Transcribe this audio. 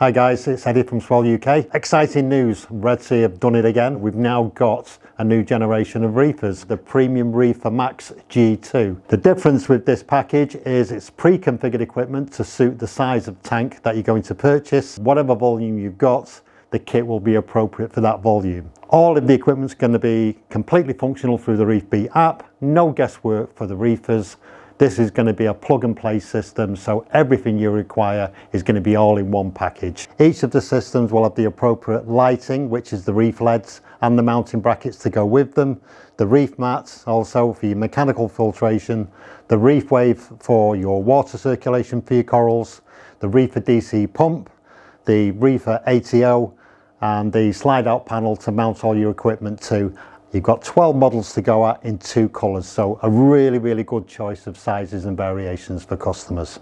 Hi guys, it's Eddie from Swell UK. Exciting news, Red Sea have done it again. We've now got a new generation of reefers, the premium REEFER MAX G2. The difference with this package is it's pre-configured equipment to suit the size of tank that you're going to purchase. Whatever volume you've got, the kit will be appropriate for that volume. All of the equipment's going to be completely functional through the ReefBee app. No guesswork for the reefers. This is going to be a plug and play system, so everything you require is going to be all in one package. Each of the systems will have the appropriate lighting, which is the reef LEDs, and the mounting brackets to go with them. The reef mats also for your mechanical filtration, the reef wave for your water circulation for your corals, the reefer DC pump, the ReefATO, and the slide out panel to mount all your equipment to. You've got 12 models to go at in 2 colours, so a really good choice of sizes and variations for customers.